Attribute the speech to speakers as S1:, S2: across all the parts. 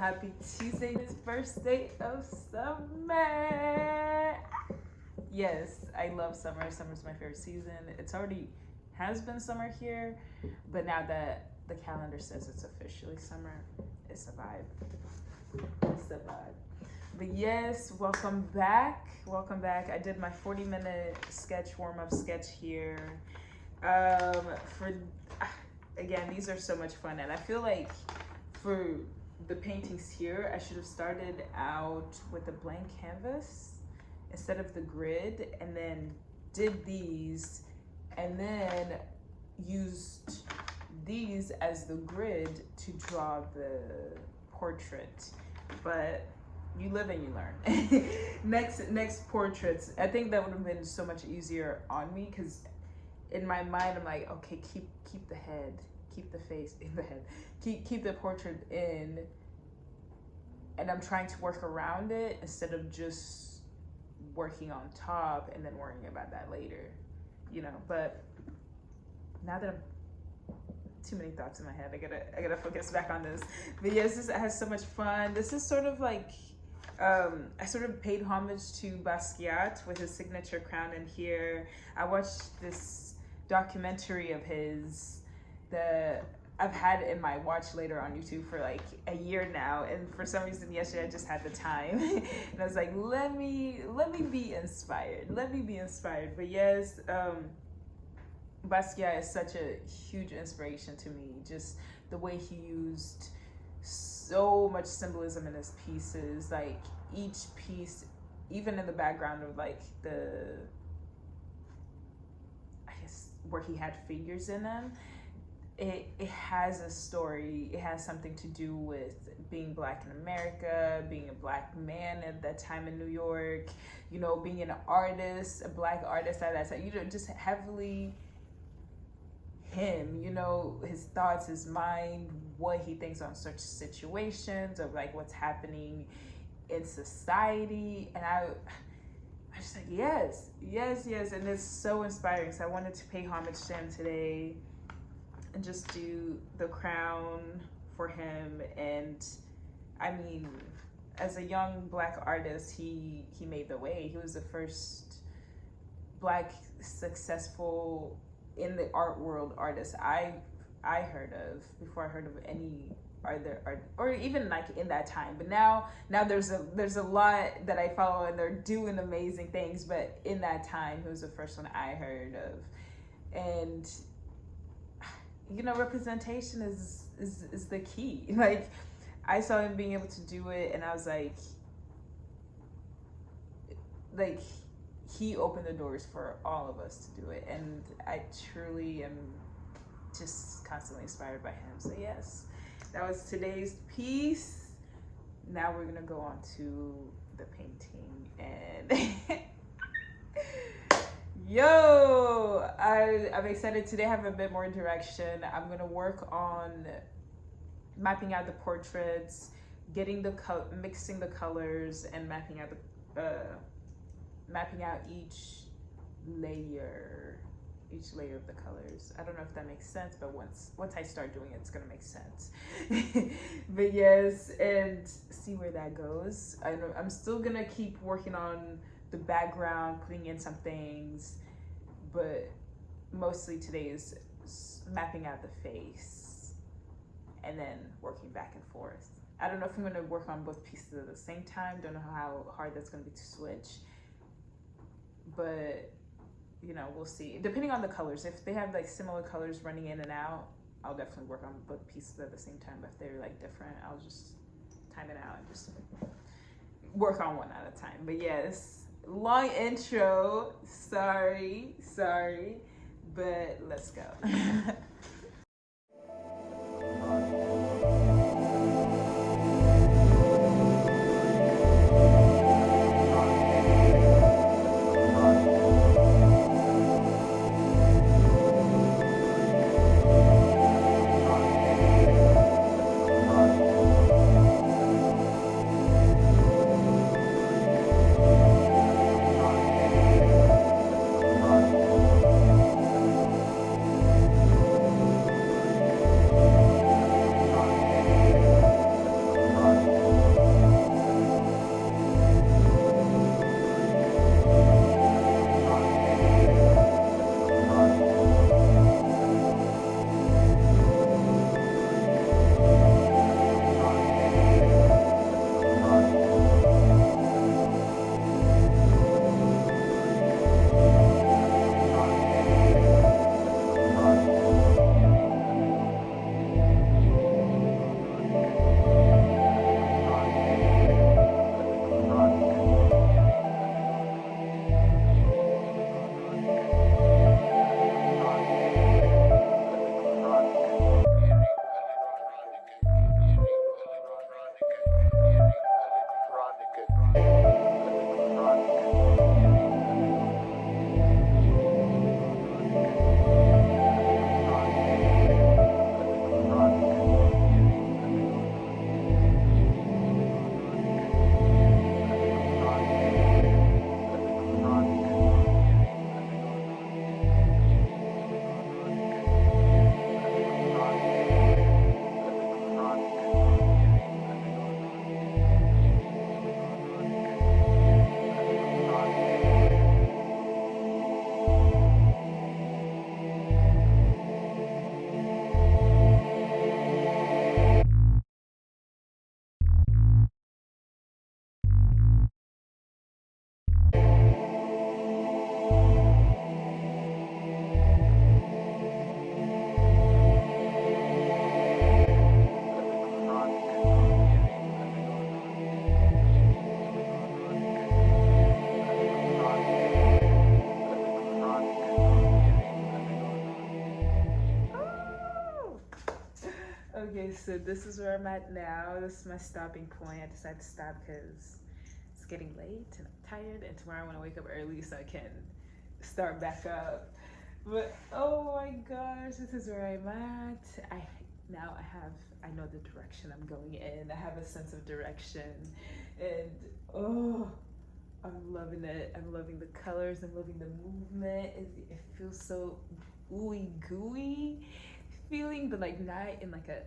S1: Happy Tuesday, this first day of summer. Yes, I love summer. Summer's my favorite season. It's already has been summer here, but now that the calendar says it's officially summer, it's a vibe. It's a vibe. But yes, welcome back. Welcome back. I did my 40-minute warm-up sketch here. Again, these are so much fun, and I feel like for the paintings here, I should have started out with a blank canvas instead of the grid, and then did these, and then used these as the grid to draw the portrait. But you live and you learn. next portraits, I think that would have been so much easier on me, because in my mind I'm like, okay, keep the head, keep the face in the head, keep the portrait in, and I'm trying to work around it instead of just working on top and then worrying about that later, you know. But now that I'm too many thoughts in my head, I gotta focus back on this. But yes, this has so much fun. This is sort of like I sort of paid homage to Basquiat with his signature crown in here. I watched this documentary of his that I've had in my watch later on YouTube for like a year now, and for some reason yesterday I just had the time and I was like, let me be inspired. But yes, Basquiat is such a huge inspiration to me. Just the way he used so much symbolism in his pieces, like each piece, even in the background of like where he had figures in them, it has a story. It has something to do with being Black in America, being a Black man at that time in New York, you know, being an artist, a Black artist at that time, you know, just heavily him, you know, his thoughts, his mind, what he thinks on such situations, of like what's happening in society. And I just like, yes, and it's so inspiring. So I wanted to pay homage to him today and just do the crown for him. And I mean, as a young Black artist, he made the way. He was the first Black successful in the art world artist I heard of, before I heard of any art, or even like in that time. But now there's a lot that I follow and they're doing amazing things, but in that time he was the first one I heard of. And you know, representation is the key. Like, I saw him being able to do it, and I was like he opened the doors for all of us to do it, and I truly am just constantly inspired by him. So yes, that was today's piece. Now we're gonna go on to the painting, and yo, I'm excited. Today I have a bit more direction. I'm gonna work on mapping out the portraits, getting mixing the colors, and mapping out each layer of the colors. I don't know if that makes sense, but once I start doing it, it's gonna make sense. But yes, and see where that goes. I'm still gonna keep working on the background, putting in some things, but mostly today is mapping out the face and then working back and forth. I don't know if I'm gonna work on both pieces at the same time. Don't know how hard that's gonna be to switch, but you know, we'll see. Depending on the colors, if they have like similar colors running in and out, I'll definitely work on both pieces at the same time. But if they're like different, I'll just time it out and just work on one at a time. But yes, long intro, sorry, but let's go. so this is where I'm at now. This is my stopping point. I decided to stop because it's getting late and I'm tired, and tomorrow I want to wake up early so I can start back up. But oh my gosh, this is where I'm at. I know the direction I'm going in. I have a sense of direction, and oh, I'm loving it. I'm loving the colors. I'm loving the movement. It feels so ooey gooey feeling, but like not in like a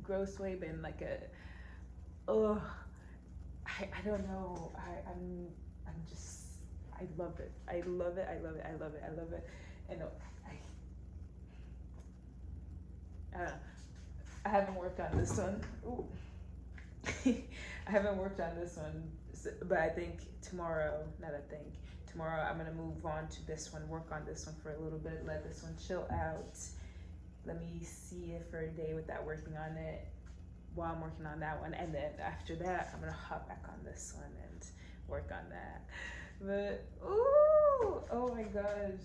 S1: gross way, but in like a I don't know. I'm just, I love it. I love it. I love it. I love it. I love it. And I haven't worked on this one. Ooh. I haven't worked on this one, but I think tomorrow, tomorrow I'm gonna move on to this one, work on this one for a little bit, let this one chill out. Let me see it for a day without working on it while I'm working on that one. And then after that, I'm gonna hop back on this one and work on that. But ooh, oh my gosh,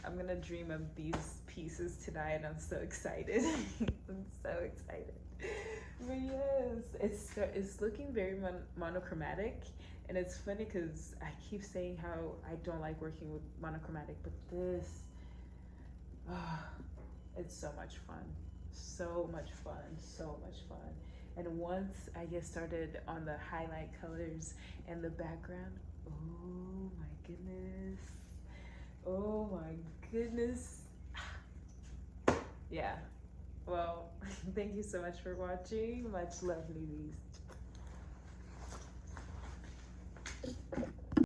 S1: I'm gonna dream of these pieces tonight. I'm so excited. I'm so excited. But yes, it's looking very monochromatic, and it's funny because I keep saying how I don't like working with monochromatic, but this, it's so much fun, so much fun, so much fun. And once I get started on the highlight colors and the background, oh my goodness, oh my goodness. Yeah, well, thank you so much for watching. Much love, newbies.